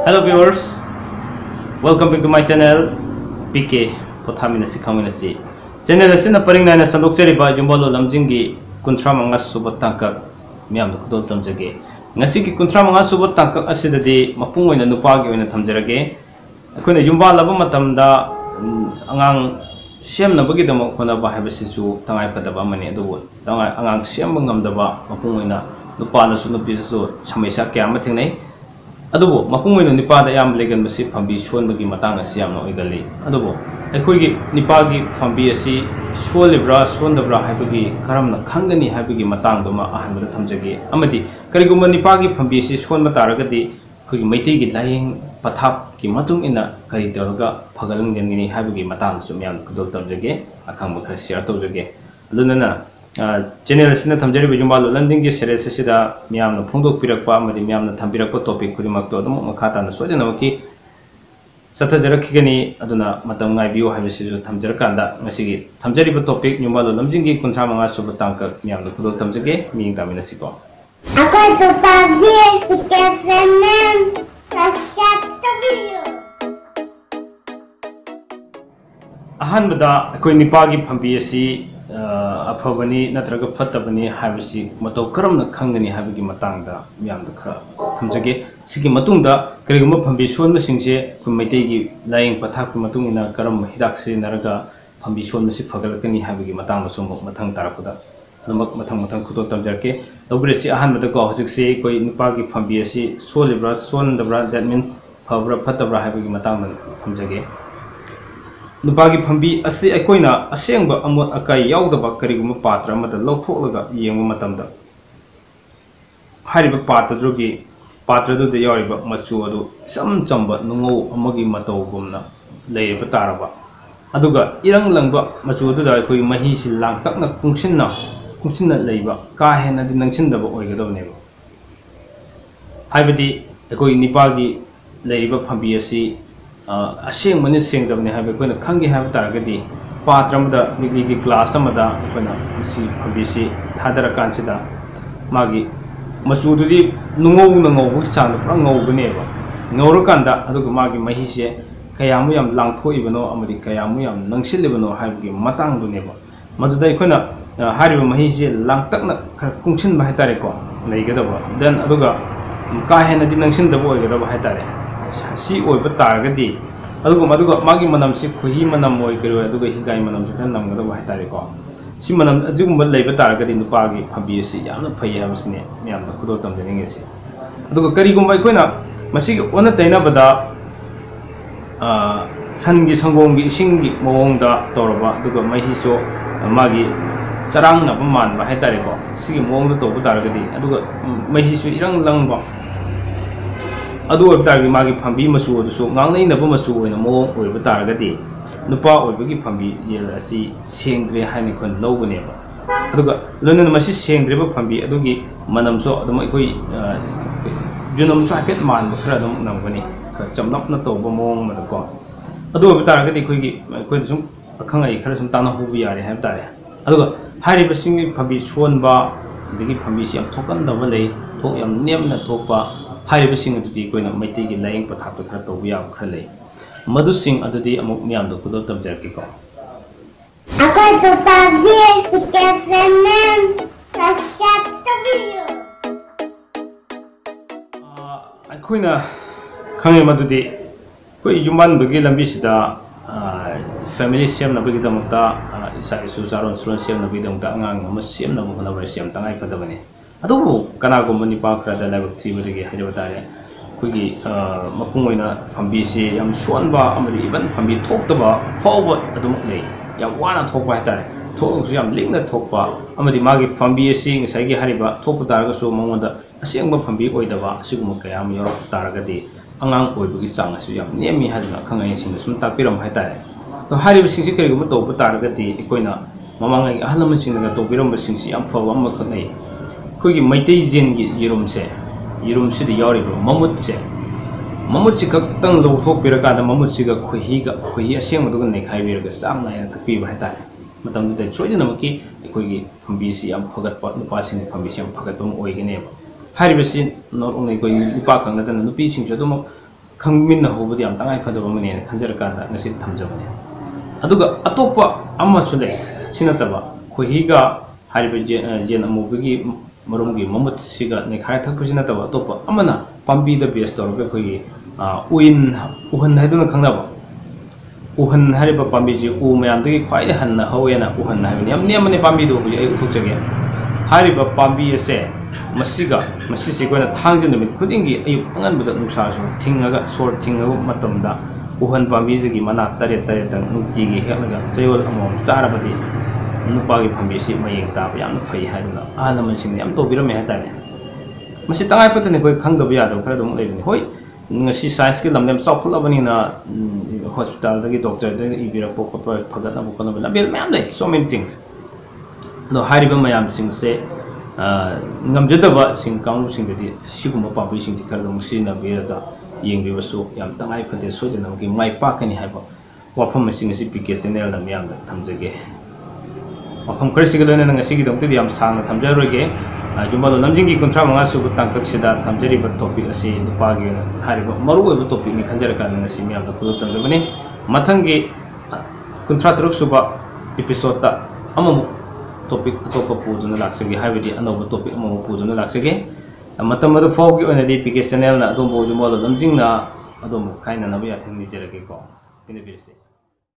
Hello viewers, welcome back to my channel PK Pothaminasi Khaminasi. Channel asina paring naina sandokchariba Yumbalo Lamjingi kunthra manga suba tangkak miyam da khudol tamjage. Ngasi ki kunthra manga suba tangkak asidadi mapung oina nupagi oina thamjarage. Akoina yumbalaba matamda angang semnabagi dama khonaba haibasisu tangai padaba amani adubu tangai angang semba ngamdaba mapung oina nupanasu nupisu samaisa kya ama thingnai. Adubo mapung oina nipada yam legan masi fambi sonbagi matang asi yamna oigali. Adubo akhoi nipagi fambi asi solibra sondabra haibagi karamna khangani haibagi matang doma ahanbada thamjage. Amadi karigumba nipagi fambi asi sonba taragadi akhoi Meetei gi layeng pathap ki matung ina kari tawraga phagalangani haibagi matang su myam kudol tamjage akhangba khar share tawjage. Adunana channel asina thamjariba Yumbalo Lamjingi series asida miyamna phongdokpirakpa amadi miyamna thambirakpa topic khudimakto adum makhatana sojanamaki sathajarakigani aduna matam ngaibiu haibasisu thamjarakanda ngasigi thamjariba topic Yumbalo Lamjingi kunthra manga suba tangkak miyamna khudol tamjage miying taminasiko. Akoy Nupagi KFNM subscribe to video. Ahanbada akhoi nipagi fambi asi afabani natraga fatabani haibasi matau karamna khangani haibagi matangda miyamda khara thamjage. Sigi matungda kariguma fambi sonba singse khu Meetei gi layeng pathak ku matungina karam hidak se naraga fambi sonba si phagalakani haibagi matangda sombo mathang tarakuda namak mathang khudol tamjarke. Dobresi ahanbada ko hojikse koi nupagi fambi asi solibra sondabra, that means phabra phatabra haibagi matangda thamjage. Nupagi fambi asi akoina asengba amot akai yaudaba kariguma patra amada lawtholaga yengba matamda hariba patra du de yariba machu adu sam chamba nungau amagi matawgumna leiba taraba aduga irang langba machu du da koi mahi si langtakna kungsinna leiba ka hena di nangchindaba oigadabneba haibadi akoi nipagi leiba fambi asi aseng mani seng dabne habi koina khangi habi taragadi patramada migi class amada koina si fambi si thadara kansida magi masududi nungau nangau chang pra ngau baneba ngauru kanda aduga magi mahi se kayamu yam langthoibano amadi kayamu yam nangsilibano habi matang duneba madudai koina hariba mahi se langtakna kungsin ba haitare ko leigadaba then aduga ka hena di nangsin dabo oigadaba haitare si oiba taragadi aduga magi manam si khuhi manam oigaro aduga higai manam se kan namgadaba haitare ko si manam ajugumba leiba taragadi nupagi fambi si yamna phai habasne miyamna khudol tamjaninge si aduga karigumba koina masigi ona tainabada sangi sanggonggi isinggi mawongda toraba aduga mahiso magi charang na man ba haitare ko sigi mawongda tobu taragadi aduga mahiso irang langba adu obtagi magi fambi masu odusu ngangnai na masu oina mo oiba taragadi nupa oibagi fambi yel asi sengdre haini kon lobune ba aduga lonan masi sengdre ba fambi adugi manam so adum koi junam so hapet man ba khara dum nangani ka chamlap na toba mong ma ko adu oiba taragadi koi sum akhangai khara sum tana hubi yare ha tare aduga hari ba singi fambi sonba adigi fambi si am thokan da ba lei thok yam nem na thokpa hariba sing adudi koina Meetei gi layeng pathap khara tobu ya khara lei madu sing adudi amuk miyam do khudol tamjarki ko. Akoy Nupagi KFNM subscribe to video. Akoina khange madudi koi yuman bagi lambi sida family semna bagi damta isa isu saron semna bagi damta angang mas semna mo kana bar sem tangai padabani adubu kanagumba nipa khara da labak tibadagi haibatare kuigi mapung oina fambi si yam sonba amari iban fambi thokdaba fawba adum lei yam wana thokba haitare thoksu yam lingna thokba amari magi fambi si ngasai hariba thokpa taraga so mongoda asengba fambi oidaba siguma kayam yorok taragadi angang oibagi chang asu yam nemi hadna khangai sing sum tapiram haitare to hariba singsi kariguma toba taragadi ikoina mamangai ahalaman singna tobiram singsi yam fawa amma khanai kogi Meetei jen gi yirum se di yari bro mamut se kaktang lo thok piraka da mamut se ga khuhi aseng madu ne khai bir ga sam na ya thakpi ba hata matam de soina maki kogi fambi si am phagat pa nupa sing fambi si am phagat bum oigene hariba si not only koi nupa kang na nupi sing jo dum ꯈꯪꯃꯤꯟꯅ ꯍꯧꯕꯗꯤ ꯌꯥꯝ ꯇꯉꯥꯏ ꯐꯗꯕ ꯑꯃꯅꯦꯅ ꯈꯟꯖꯔꯀꯥꯟꯗ ꯉꯁꯤ ꯊꯝꯖꯕꯅꯦ ꯑꯗꯨꯒ ꯑꯇꯣꯞꯄ ꯑꯃꯁꯨ ꯂꯩ ꯁꯤ ꯅꯠꯇꯕ ꯈꯣꯏꯍꯤꯒ ꯍꯥꯏꯔꯤꯕ ꯌꯦꯟ ꯑꯃꯨꯕꯒꯤ ꯃꯔꯨꯝꯒꯤ ꯃꯃꯨꯠꯁꯤꯒ ꯅꯩꯈꯥꯏ ꯊꯛꯄꯁꯤ ꯅꯠꯇꯕ ꯑꯇꯣꯞꯄ ꯑꯃꯅ ꯄꯥꯝꯕꯤꯗ ꯕꯦꯁ ꯇꯧꯔꯒ ꯑꯩꯈꯣꯏꯒꯤ ꯎꯍꯟ ꯍꯥꯏꯗꯨꯅ ꯈꯪꯅꯕ ꯎꯍꯟ ꯍꯥꯏꯔꯤꯕ ꯄꯥꯝꯕꯤꯁꯤ ꯎ ꯃꯌꯥꯝꯗꯒꯤ ꯈ꯭ꯋꯥꯏꯗꯒꯤ ꯍꯟꯅ ꯍꯧꯋꯦꯅ ꯎꯍꯟ ꯍꯥꯏꯕꯅꯤ ꯌꯥꯝ ꯅꯦꯝꯕꯅꯤ ꯄꯥꯝꯕꯤꯗꯨ ꯍꯧꯖꯤꯛ ꯑꯩ ꯎꯠꯊꯣꯛꯆꯒꯦ ꯍꯥꯏꯔꯤꯕ ꯄꯥꯝꯕꯤ ꯑꯁꯦ ꯃꯁꯤꯁꯦ ꯑꯩꯈꯣꯏꯅ ꯊꯥꯡꯖ ꯅꯨꯃꯤꯠ ꯈꯨꯗꯤꯡꯒꯤ ꯑꯌꯨꯛ ꯑꯉꯟꯕꯗ ꯅꯨꯡꯁꯥꯁꯨ ꯊꯤꯡꯉꯒ ꯁꯣꯔ ꯊꯤꯡꯉꯕ ꯃꯇꯝꯗ ꯎꯍꯟ ꯄꯥꯝꯕꯤꯁꯤꯒꯤ ꯃꯅꯥ ꯇꯔꯦꯠꯇꯪ ꯅꯨꯡꯇꯤꯒꯤ ꯍꯦꯛꯂꯒ ꯆꯌꯣꯜ ꯑꯃꯃꯝ ꯆꯥꯔꯕꯗꯤ ꯅꯨꯄꯥꯒꯤ ꯐꯝꯕꯤꯁꯤ ꯃꯌꯦꯡ ꯇꯥꯕ ꯌꯥꯝꯅ ꯐꯩ ꯍꯥꯏꯗꯨꯅ ꯑꯍꯜ ꯂꯃꯟꯁꯤꯡꯅ ꯌꯥꯝ ꯇꯧꯕꯤꯔꯝꯃꯦ ꯍꯥꯏꯇꯥꯔꯦ ꯃꯁꯤ ꯇꯉꯥꯏ ꯐꯗꯅ ꯑꯩꯈꯣꯏ ꯈꯪꯗꯕ ꯌꯥꯗꯕ ꯈꯔ ꯑꯗꯨꯝ ꯂꯩꯕꯅꯤ ꯍꯣꯏ ꯉꯁꯤ ꯁꯥꯏꯟꯁꯀꯤ ꯂꯝꯗ ꯆꯥꯎꯈꯠꯂꯕꯅꯤꯅ ꯍꯣꯁꯄꯤꯇꯥꯜꯗꯒꯤ ꯗꯣꯛꯇꯔꯗꯒꯤ ꯏꯕꯤꯔꯛꯄ ꯈꯣꯠꯄ ꯐꯒꯠꯅꯕ ꯈꯣꯠꯅꯕ ꯂꯝꯕꯦꯜ ꯃꯌꯥꯝ ꯂꯩ ꯁꯣ ꯃꯦꯅꯤ ꯊꯤꯡꯁ ꯑꯗꯣ ꯍꯥꯏꯔꯤꯕ ꯃꯌꯥꯝꯁꯤꯡꯁꯦ ꯉꯝꯖꯗꯕꯁꯤꯡ ꯀꯥꯡꯂꯨꯞꯁꯤꯡꯗꯗꯤ ꯁꯤꯒꯨꯝꯕ ꯄꯥꯝꯕꯩꯁꯤꯡꯁꯤ ꯈꯔ ꯑꯗꯨꯝ ꯁꯤꯖꯤꯟꯅꯕꯤꯔꯒ ꯌꯦꯡꯕꯤꯕꯁꯨ ꯌꯥꯝ ꯇꯉꯥꯏ ꯐꯗꯦ ꯁꯣꯏꯗꯅꯃꯛꯀꯤ ꯃꯥꯏ ꯄꯥꯛꯀꯅꯤ ꯍꯥꯏꯕ ꯋꯥꯐꯝ ꯑꯁꯤ ꯉꯁꯤ ꯄꯤꯀꯦ ꯆꯦꯅꯦꯜꯗ ꯃꯤꯌꯥꯝꯗ ꯊꯝꯖꯒꯦ ꯋꯥꯐꯝ ꯈꯔꯁꯤꯒ ꯂꯣꯏꯅꯅ ꯉꯁꯤꯒꯤꯗꯃꯛꯇꯗꯤ ꯌꯥꯝ ꯁꯥꯡꯅ ꯊꯝꯖꯔꯣꯏꯒꯦ ꯌꯨꯝꯕꯥꯂꯣꯟ ꯂꯝꯖꯤꯡꯒꯤ 35 ꯁꯨꯕ ꯇꯥꯡꯀꯛꯁꯤꯗ ꯊꯝꯖꯔꯤꯕ ꯇꯣꯄꯤꯛ ꯑꯁꯤ ꯅꯨꯄꯥꯒꯤ ꯑꯣꯏꯅ ꯍꯥꯏꯔꯤꯕ ꯃꯔꯨꯑꯣꯏꯕ ꯇꯣꯄꯤꯛꯅꯤ ꯈꯟꯖꯔꯀꯥꯟꯗ ꯉꯁꯤ ꯃꯤꯌꯥꯝꯗ ꯈꯨꯗꯣꯜ ꯇꯝꯖꯕꯅꯤ ꯃꯊꯪꯒꯤ 33 ꯁꯨꯕ episode ꯑꯃꯃꯨꯛ ꯇꯣꯄꯤꯛ ꯑꯇꯣꯞꯄ ꯄꯨꯗꯨꯅ ꯂꯥꯛꯆꯒꯦ ꯍꯥꯏꯕꯗꯤ ꯑꯅꯧꯕ ꯇꯣꯄꯤꯛ ꯑꯃꯃꯨꯛ ꯄꯨꯗꯨꯅ ꯂꯥꯛꯆꯒꯦ ꯃꯇꯝ ꯑꯗꯨ ꯐꯥꯎꯕꯒꯤ ꯑꯣꯏꯅꯗꯤ ꯄꯤꯀꯦ ꯆꯦꯅꯦꯜꯅ ꯑꯗꯣꯝꯕꯨ ꯌꯨꯝꯕꯥꯂꯣꯟ ꯂꯝꯖꯤꯡꯅ ꯑꯗꯣꯝꯕꯨ ꯈꯥꯏꯅꯅꯕ ꯌꯥꯊꯪ ꯅꯤꯖꯔꯒꯦꯀꯣ ꯄꯤꯅꯕꯤꯔꯁꯤ